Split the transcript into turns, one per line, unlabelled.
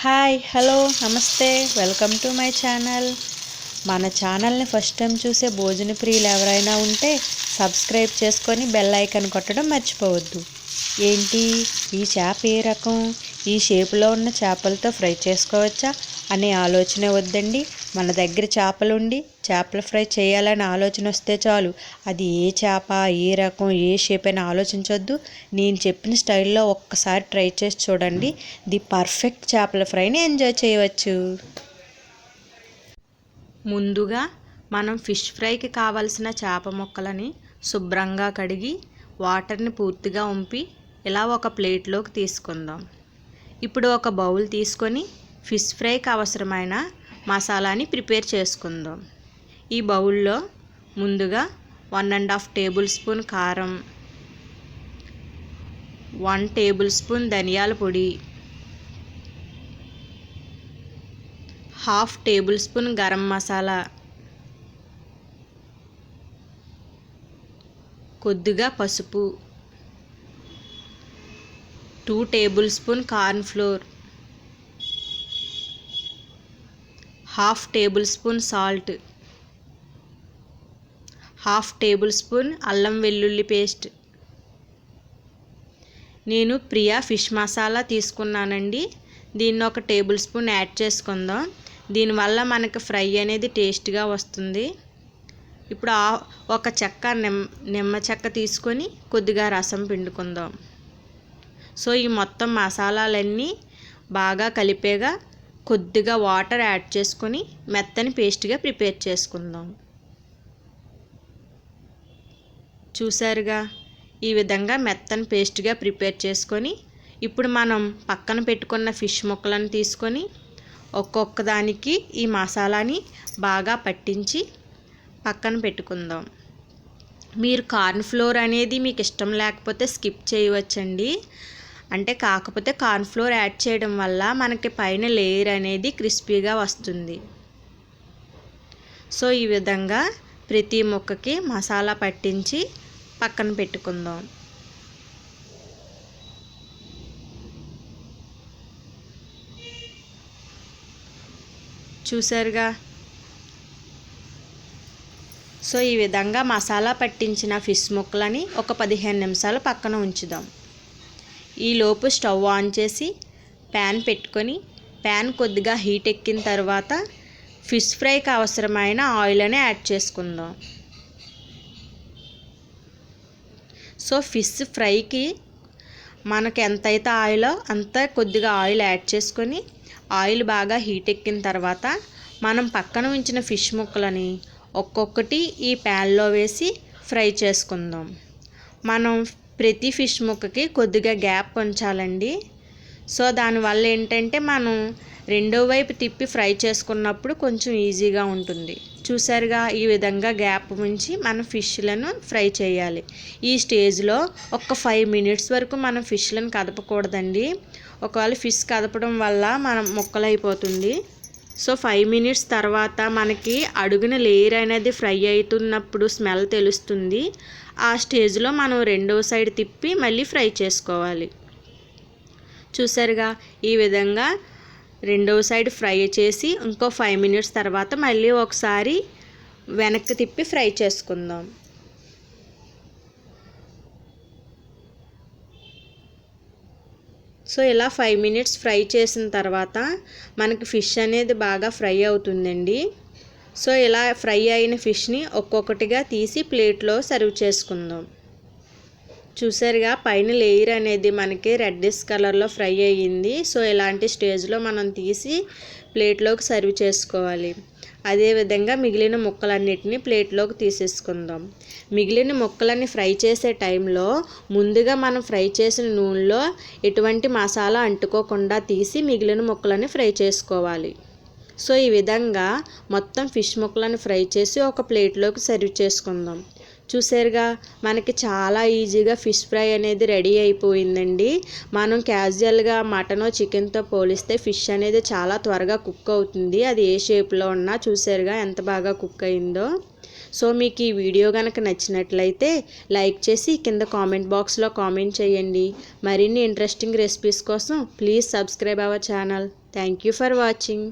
Hi hello నమస్తే welcome to my channel. మన ఛానల్ని ఫస్ట్ టైం చూసే భోజన ప్రియులు ఎవరైనా ఉంటే సబ్స్క్రైబ్ చేసుకొని బెల్ ఐకాన్ కొట్టడం మర్చిపోవద్దు. ఏంటి ఈ చేప ఏ రకం, ఈ షేపులో ఉన్న చేపలతో ఫ్రై చేసుకోవచ్చా అనే ఆలోచన వద్దండి. మన దగ్గర చేపలుండి చేపల ఫ్రై చేయాలని ఆలోచన వస్తే చాలు. అది ఏ చేప, ఏ రకం, ఏ షేప్ అని ఆలోచించొద్దు. నేను చెప్పిన స్టైల్లో ఒక్కసారి ట్రై చేసి చూడండి. ది పర్ఫెక్ట్ చేపల ఫ్రైని ఎంజాయ్ చేయవచ్చు. ముందుగా మనం ఫిష్ ఫ్రైకి కావలసిన చేప ముక్కలని శుభ్రంగా కడిగి వాటర్ని పూర్తిగా వంపి ఇలా ఒక ప్లేట్లోకి తీసుకుందాం. ఇప్పుడు ఒక బౌల్ తీసుకొని ఫిష్ ఫ్రైకి అవసరమైన మసాలాని ప్రిపేర్ చేసుకుందాం. ఈ బౌల్లో ముందుగా 1.5 టేబుల్ స్పూన్ కారం, 1 టేబుల్ స్పూన్ ధనియాల పొడి, 1/2 టేబుల్ స్పూన్ గరం మసాలా, కొద్దిగా పసుపు, 2 table spoon corn flour, 1/2 table spoon salt, 1/2 table spoon అల్లం వెల్లుల్లి పేస్ట్. నేను ప్రియా ఫిష్ మసాలా తీసుకున్నానండి. దీన్ని 1 టేబుల్ స్పూన్ యాడ్ చేసుకుందాం. దీనివల్ల మనకి ఫ్రై అనేది టేస్ట్గా వస్తుంది. ఇప్పుడు ఒక చెక్క నిమ్మ చెక్క తీసుకొని కొద్దిగా రసం పిండుకుందాం. సో ఈ మొత్తం మసాలాలన్నీ బాగా కలిపేగా కొద్దిగా వాటర్ యాడ్ చేసుకొని మెత్తని పేస్ట్గా ప్రిపేర్ చేసుకుందాం. చూసారుగా, ఈ విధంగా మెత్తని పేస్ట్గా ప్రిపేర్ చేసుకొని ఇప్పుడు మనం పక్కన పెట్టుకున్న ఫిష్ ముక్కలను తీసుకొని ఒక్కొక్క దానికి ఈ మసాలాని బాగా పట్టించి పక్కన పెట్టుకుందాం. మీరు కార్న్ ఫ్లోర్ అనేది మీకు ఇష్టం లేకపోతే స్కిప్ చేయవచ్చండి. కాకపోతే కార్న్ ఫ్లోర్ యాడ్ చేయడం వల్ల మనకి పైన లేయర్ అనేది క్రిస్పీగా వస్తుంది. సో ఈ విధంగా ప్రతి ముక్కకి మసాలా పట్టించి పక్కన పెట్టుకుందాం. చూసారుగా, సో ఈ విధంగా మసాలా పట్టించిన ఫిష్ ముక్కలని ఒక 15 నిమిషాలు పక్కన ఉంచుదాం. ఈలోపు స్టవ్ ఆన్ చేసి ప్యాన్ పెట్టుకొని ప్యాన్ కొద్దిగా హీట్ ఎక్కిన తర్వాత ఫిష్ ఫ్రైకి అవసరమైన ఆయిల్ అని యాడ్ చేసుకుందాం. సో ఫిష్ ఫ్రైకి మనకు ఎంతైతే ఆయిలో అంత కొద్దిగా ఆయిల్ యాడ్ చేసుకొని ఆయిల్ బాగా హీట్ ఎక్కిన తర్వాత మనం పక్కన ఉంచిన ఫిష్ ముక్కలని ఒక్కొక్కటి ఈ ప్యాన్లో వేసి ఫ్రై చేసుకుందాం. మనం ప్రతి ఫిష్ ముక్కకి కొద్దిగా గ్యాప్ ఉంచాలండి. సో దానివల్ల ఏంటంటే మనం రెండో వైపు తిప్పి ఫ్రై చేసుకున్నప్పుడు కొంచెం ఈజీగా ఉంటుంది. చూసారుగా, ఈ విధంగా గ్యాప్ ఉంచి మనం ఫిష్లను ఫ్రై చేయాలి. ఈ స్టేజ్లో ఒక 5 మినిట్స్ వరకు మనం ఫిష్లను కదపకూడదండి. ఒకవేళ ఫిష్ కదపడం వల్ల మనం ముక్కలైపోతుంది. సో 5 మినిట్స్ తర్వాత మనకి అడుగున లేయర్ అనేది ఫ్రై అవుతున్నప్పుడు స్మెల్ తెలుస్తుంది. ఆ స్టేజ్లో మనం రెండో సైడ్ తిప్పి మళ్ళీ ఫ్రై చేసుకోవాలి. చూసారుగా, ఈ విధంగా రెండో సైడ్ ఫ్రై చేసి ఇంకో 5 మినిట్స్ తర్వాత మళ్ళీ ఒకసారి వెనక్కి తిప్పి ఫ్రై చేసుకుందాం. సో ఇలా 5 మినిట్స్ ఫ్రై చేసిన తర్వాత మనకి ఫిష్ అనేది బాగా ఫ్రై అవుతుందండి. సో ఇలా ఫ్రై అయిన ఫిష్ని ఒక్కొక్కటిగా తీసి ప్లేట్లో సర్వ్ చేసుకుందాం. చూసారుగా, పైన లేయర్ అనేది మనకి రెడ్డిష్ కలర్లో ఫ్రై అయ్యింది. సో ఇలాంటి స్టేజ్లో మనం తీసి ప్లేట్లోకి సర్వ్ చేసుకోవాలి. అదేవిధంగా మిగిలిన ముక్కలన్నిటిని ప్లేట్లోకి తీసేసుకుందాం. మిగిలిన ముక్కలని ఫ్రై చేసే టైంలో ముందుగా మనం ఫ్రై చేసిన నూనెలో ఎటువంటి మసాలా అంటుకోకుండా తీసి మిగిలిన ముక్కలని ఫ్రై చేసుకోవాలి. సో ఈ విధంగా మొత్తం ఫిష్ ముక్కలను ఫ్రై చేసి ఒక ప్లేట్లోకి సర్వ్ చేసుకుందాం. చూసారుగా, మనకి చాలా ఈజీగా ఫిష్ ఫ్రై అనేది రెడీ అయిపోయిందండి. మనం క్యాజువల్గా మటన్ చికెన్తో పోలిస్తే ఫిష్ అనేది చాలా త్వరగా కుక్ అవుతుంది. అది ఏ షేప్లో ఉన్నా చూసారుగా ఎంత బాగా కుక్ అయిందో. సో మీకు ఈ వీడియో కనుక నచ్చినట్లయితే లైక్ చేసి కింద కామెంట్ బాక్స్లో కామెంట్ చేయండి. మరిన్ని ఇంట్రెస్టింగ్ రెసిపీస్ కోసం please subscribe our channel. Thank you for watching.